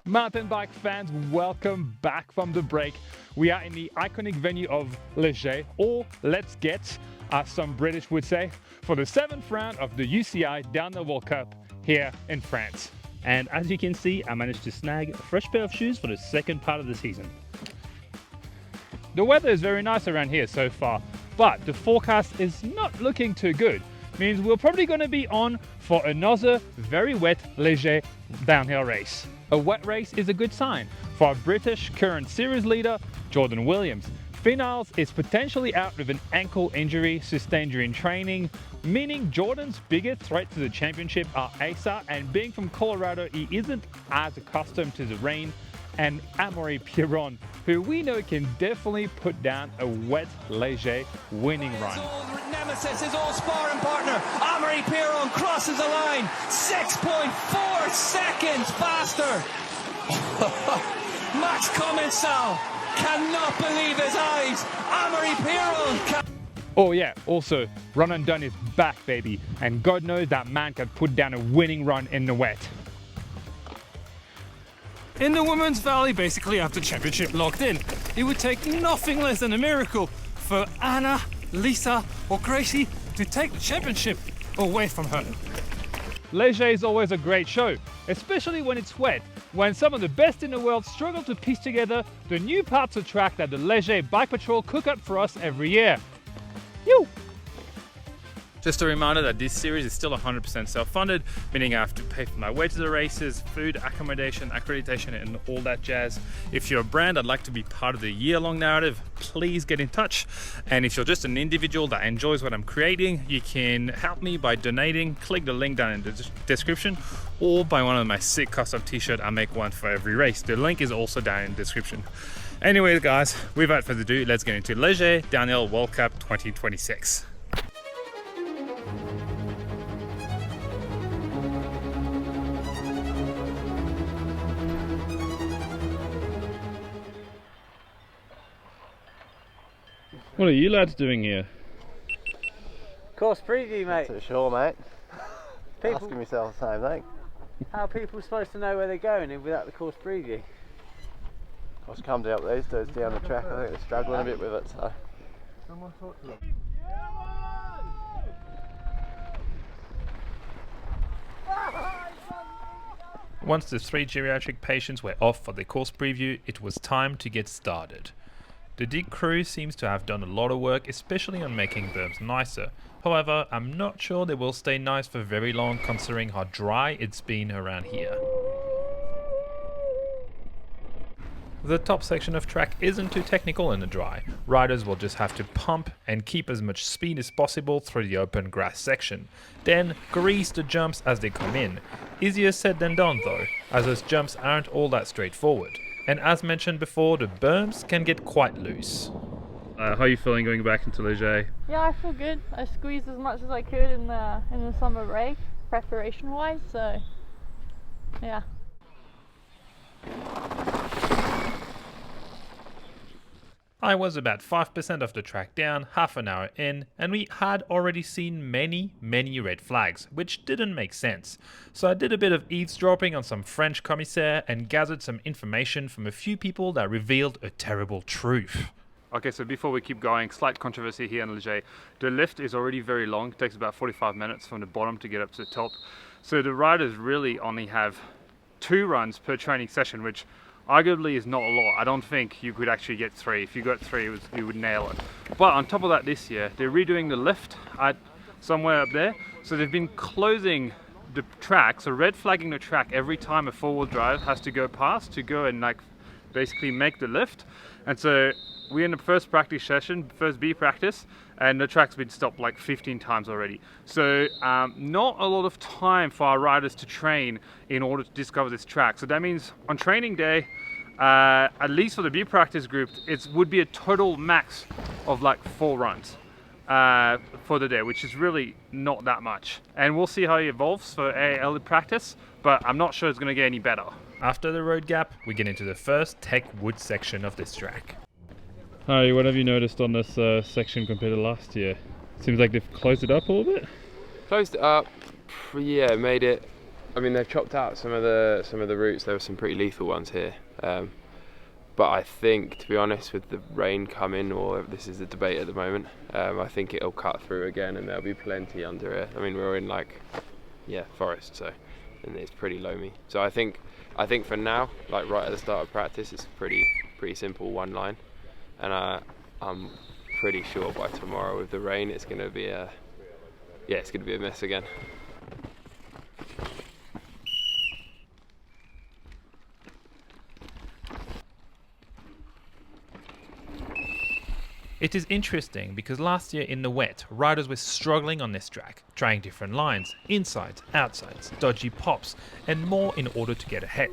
Mountain bike fans, welcome back from the break. We are in the iconic venue of Léger, or Let's Get, as some British would say, for the 7th round of the UCI Downhill World Cup here in France. And as you can see, I managed to snag a fresh pair of shoes for the second part of the season. The weather is very nice around here so far, but the forecast is not looking too good. Means we're probably going to be on for another very wet Léger downhill race. A wet race is a good sign for our British current series leader, Jordan Williams. Finals is potentially out with an ankle injury sustained during training, meaning Jordan's biggest threat to the championship are Asa, and being from Colorado, he isn't as accustomed to the rain, and Amaury-Pierron, who we know can definitely put down a wet Léger winning run. Nemesis, his old sparring partner, Amaury-Pierron crosses the line, 6.4 seconds faster. Max Commensal cannot believe his eyes. Amaury-Pierron. Oh yeah, also, Run Undone is back, baby, and God knows that man can put down a winning run in the wet. In the Women's Valley, basically after championship locked in, it would take nothing less than a miracle for Anna, Lisa or Gracie to take the championship away from her. Léger is always a great show, especially when it's wet, when some of the best in the world struggle to piece together the new parts of track that the Léger Bike Patrol cook up for us every year. Yoo! Just a reminder that this series is still 100% self-funded, meaning I have to pay for my way to the races, food, accommodation, accreditation, and all that jazz. If you're a brand I'd like to be part of the year-long narrative, please get in touch. And if you're just an individual that enjoys what I'm creating, you can help me by donating. Click the link down in the description, or buy one of my sick custom t-shirts. I make one for every race. The link is also down in the description. Anyways, guys, without further ado, let's get into Léger Downhill World Cup 2026. What are you lads doing here? Course preview, mate. Not sure, mate. People, Asking myself the same thing. how are people supposed to know where they're going without the course preview? What's come to help these dudes down the track? I think they're struggling a bit with it, so. Someone talk to them. Once the 3 geriatric patients were off for the course preview, it was time to get started. The dig crew seems to have done a lot of work, especially on making berms nicer. However, I'm not sure they will stay nice for very long considering how dry it's been around here. The top section of track isn't too technical in the dry. Riders will just have to pump and keep as much speed as possible through the open grass section. Then grease the jumps as they come in. Easier said than done though, as those jumps aren't all that straightforward. And as mentioned before, the berms can get quite loose. How are you feeling going back into Léger? Yeah, I feel good. I squeezed as much as I could in the summer break, preparation wise, so yeah. I was about 5% of the track down, half an hour in, and we had already seen many red flags, which didn't make sense. So I did a bit of eavesdropping on some French commissaire and gathered some information from a few people that revealed a terrible truth. Okay, so before we keep going, slight controversy here in Léger. The lift is already very long, it takes about 45 minutes from the bottom to get up to the top. So the riders really only have 2 runs per training session, which arguably is not a lot. I don't think you could actually get 3. If you got 3, you would nail it. But on top of that, this year, they're redoing the lift at somewhere up there. So they've been closing the track, so red flagging the track every time a 4-wheel drive has to go past to go and like basically make the lift. And so we're in the first practice session, first B practice, and the track's been stopped like 15 times already. So not a lot of time for our riders to train in order to discover this track. So that means on training day, at least for the B practice group, it would be a total max of like 4 runs for the day, which is really not that much. And we'll see how it evolves for AAL practice, but I'm not sure it's going to get any better. After the road gap, we get into the first tech wood section of this track. Harry, what have you noticed on this section compared to last year? Seems like they've closed it up a little bit? Closed it up, yeah, made it I mean, they've chopped out some of the routes. There were some pretty lethal ones here. But I think, to be honest, with the rain coming, or this is the debate at the moment, I think it'll cut through again, and there'll be plenty under it. I mean, we're in forest, so, and it's pretty loamy. So I think for now, like right at the start of practice, it's a pretty simple one line, and I'm pretty sure by tomorrow with the rain, it's going to be a mess again. It is interesting because last year in the wet, riders were struggling on this track, trying different lines, insides, outsides, dodgy pops, and more in order to get ahead.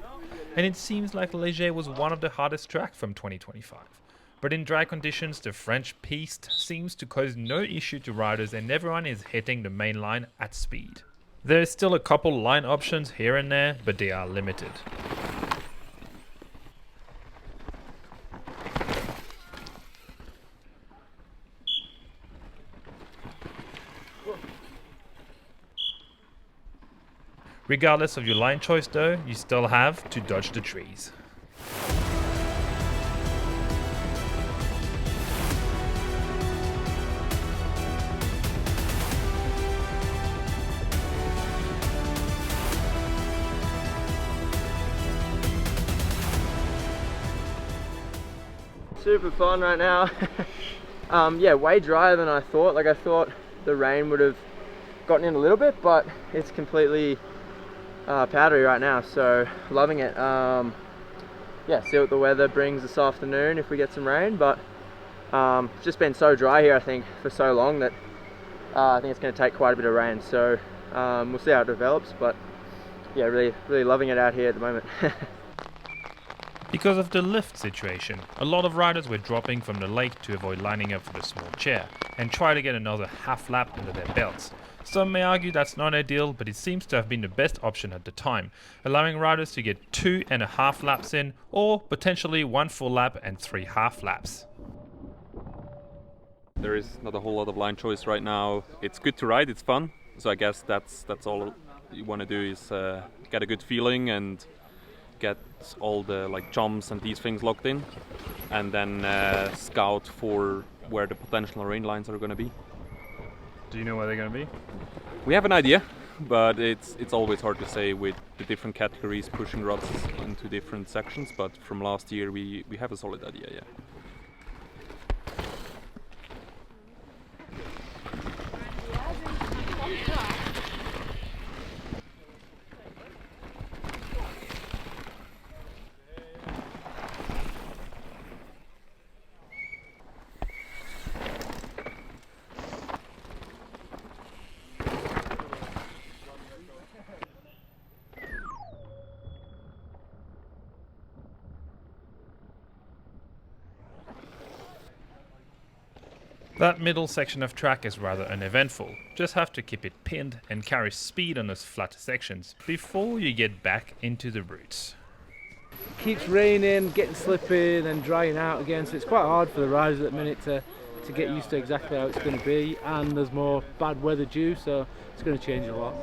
And it seems like Léger was one of the hardest tracks from 2025. But in dry conditions, the French piste seems to cause no issue to riders and everyone is hitting the main line at speed. There is still a couple line options here and there, but they are limited. Regardless of your line choice though, you still have to dodge the trees. Super fun right now. Yeah, way drier than I thought. Like I thought the rain would have gotten in a little bit, but it's completely powdery right now, so loving it. Yeah, see what the weather brings this afternoon if we get some rain, but it's just been so dry here I think for so long that I think it's going to take quite a bit of rain, so we'll see how it develops, but yeah, really loving it out here at the moment. Because of the lift situation, a lot of riders were dropping from the lake to avoid lining up for the small chair and try to get another half lap under their belts. Some may argue that's not ideal, but it seems to have been the best option at the time, allowing riders to get 2.5 laps in, or potentially 1 full lap and 3 half laps. There is not a whole lot of line choice right now. It's good to ride, it's fun, so I guess that's all you want to do is get a good feeling and get all the jumps and these things locked in, and then scout for where the potential rain lines are going to be. Do you know where they're going to be? We have an idea, but it's always hard to say with the different categories pushing rods into different sections, but from last year we have a solid idea, yeah. That middle section of track is rather uneventful, just have to keep it pinned and carry speed on those flatter sections before you get back into the routes. Keeps raining, getting slippy, then drying out again, so it's quite hard for the riders at the minute to get used to exactly how it's going to be, and there's more bad weather due, so it's going to change a lot.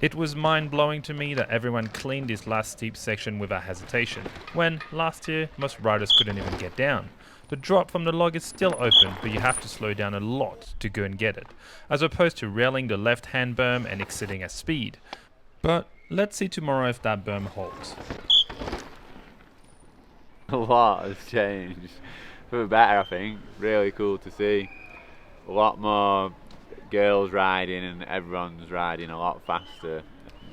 It was mind-blowing to me that everyone cleaned this last steep section without hesitation, when last year most riders couldn't even get down. The drop from the log is still open, but you have to slow down a lot to go and get it, as opposed to railing the left-hand berm and exceeding at speed. But let's see tomorrow if that berm holds. A lot has changed for the better, I think. Really cool to see. A lot more girls riding, and everyone's riding a lot faster.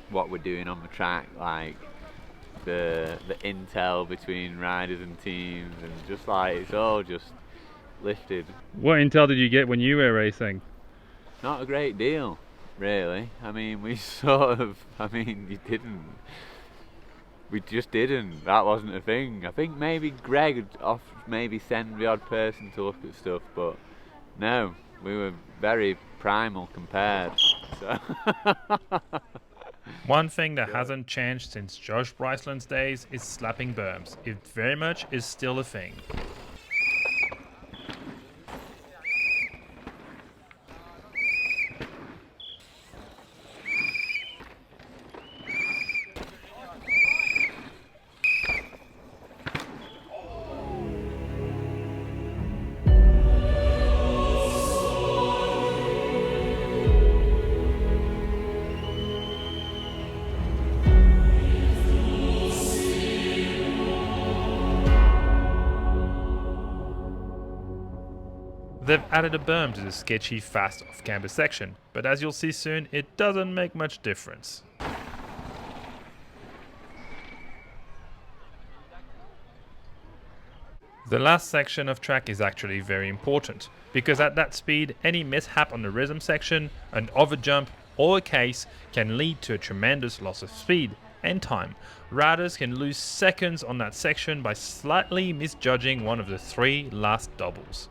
What we're doing on the track, like the intel between riders and teams, and just it's all just lifted. What intel did you get when you were racing? Not a great deal, really. I mean, we just didn't. That wasn't a thing. I think maybe Greg would maybe send the odd person to look at stuff, but no, we were very primal compared. So. One thing that hasn't changed since Josh Bryceland's days is slapping berms. It very much is still a thing. They've added a berm to the sketchy fast off-camber section, but as you'll see soon, it doesn't make much difference. The last section of track is actually very important, because at that speed, any mishap on the rhythm section, an overjump or a case can lead to a tremendous loss of speed and time. Riders can lose seconds on that section by slightly misjudging one of the 3 last doubles.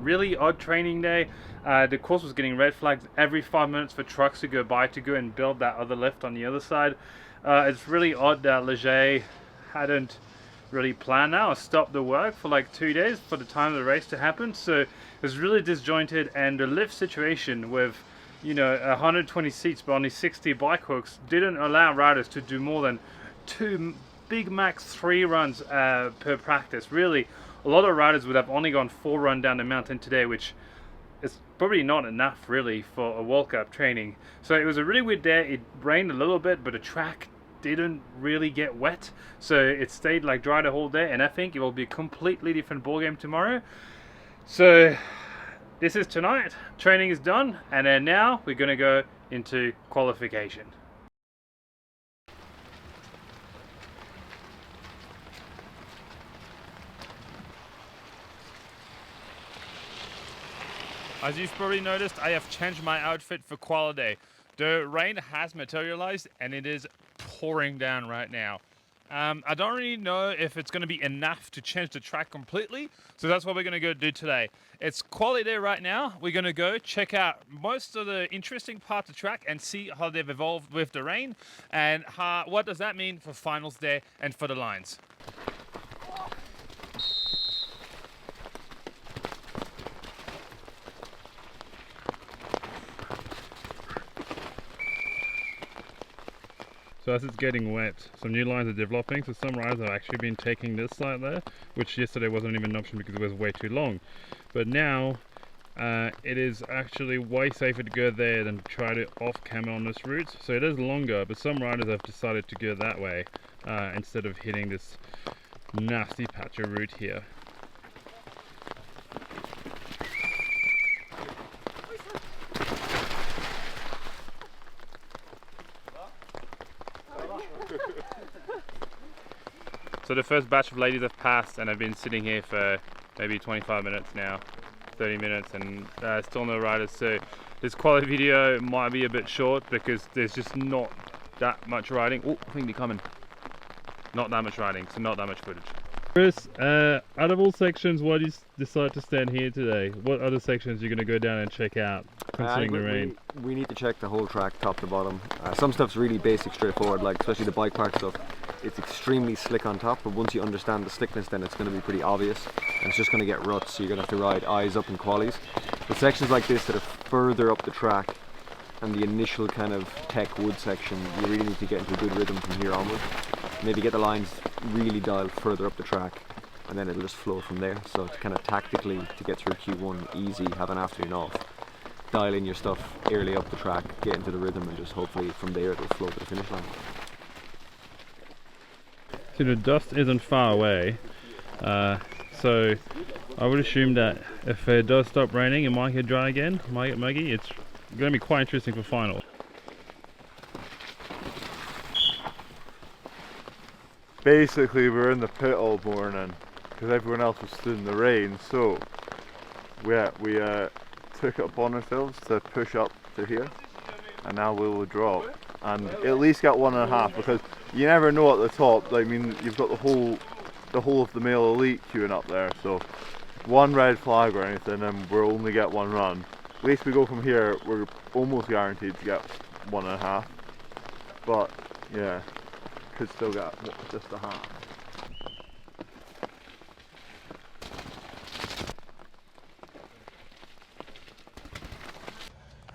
Really odd training day. The course was getting red flags every 5 minutes for trucks to go by to go and build that other lift on the other side. It's really odd that Leger hadn't really planned now or stopped the work for like 2 days for the time of the race to happen. So it was really disjointed, and the lift situation with 120 seats but only 60 bike hooks didn't allow riders to do more than 2 big max 3 runs per practice. Really, a lot of riders would have only gone 4 runs down the mountain today, which is probably not enough really for a World Cup training. So it was a really weird day. It rained a little bit, but the track didn't really get wet, so it stayed like dry the whole day, and I think it will be a completely different ball game tomorrow. So this is tonight, training is done, and then now we're going to go into qualification. As you've probably noticed, I have changed my outfit for Qualiday. The rain has materialized and it is pouring down right now. I don't really know if it's going to be enough to change the track completely, so that's what we're going to go do today. It's Qualiday right now. We're going to go check out most of the interesting parts of the track and see how they've evolved with the rain, and what does that mean for finals day and for the lines. So as it's getting wet, some new lines are developing, so some riders have actually been taking this side there, which yesterday wasn't even an option because it was way too long. But now it is actually way safer to go there than try to off-camber on this route. So it is longer, but some riders have decided to go that way instead of hitting this nasty patch of route here. So the first batch of ladies have passed, and I've been sitting here for maybe 25 minutes now, 30 minutes, and still no riders. So this quality video might be a bit short because there's just not that much riding. Oh, I think they're coming. Not that much riding, so not that much footage. Chris, out of all sections, why do you decide to stand here today? What other sections are you going to go down and check out, considering the rain? We need to check the whole track top to bottom. Some stuff's really basic, straightforward, like especially the bike park stuff. It's extremely slick on top, but once you understand the slickness, then it's going to be pretty obvious, and it's just going to get ruts, so you're going to have to ride eyes up in qualies. But sections like this that are further up the track, and the initial kind of tech wood section, you really need to get into a good rhythm from here onward. Maybe get the lines really dialed further up the track, and then it'll just flow from there. So to kind of tactically, to get through Q1 easy, have an afternoon off, dial in your stuff early up the track, get into the rhythm, and just hopefully from there it'll flow to the finish line. So the dust isn't far away, so I would assume that if it does stop raining, it might get dry again, might get muggy. It's going to be quite interesting for final. Basically, we were in the pit all morning because everyone else was stood in the rain, so we took it upon ourselves to push up to here, and now we will drop and at least get 1.5, because you never know at the top. I mean, you've got the whole of the male elite queuing up there, so one red flag or anything and we'll only get 1 run. At least we go from here, we're almost guaranteed to get 1.5, but yeah, could still get just a half.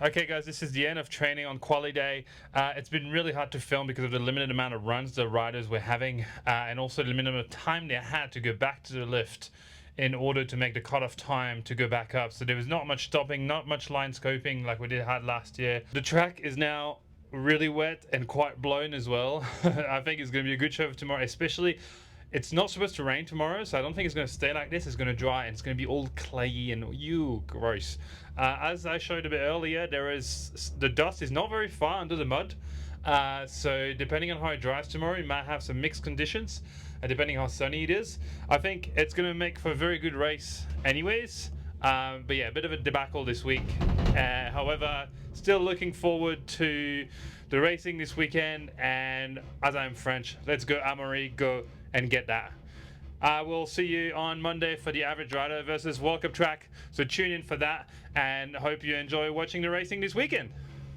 Okay guys, this is the end of training on Quali Day. It's been really hard to film because of the limited amount of runs the riders were having, and also the limited amount of time they had to go back to the lift in order to make the cutoff time to go back up. So there was not much stopping, not much line scoping like we had last year. The track is now really wet and quite blown as well. I think it's going to be a good show for tomorrow, especially It's not supposed to rain tomorrow, so I don't think it's going to stay like this. It's going to dry and it's going to be all clayey and gross. As I showed a bit earlier, the dust is not very far under the mud. So depending on how it dries tomorrow, you might have some mixed conditions, depending how sunny it is. I think it's going to make for a very good race anyways. But yeah, a bit of a debacle this week. However, still looking forward to the racing this weekend, and as I'm French, let's go Amaury, go and get that. I will see you on Monday for the Average Rider versus World Cup track, so tune in for that and hope you enjoy watching the racing this weekend.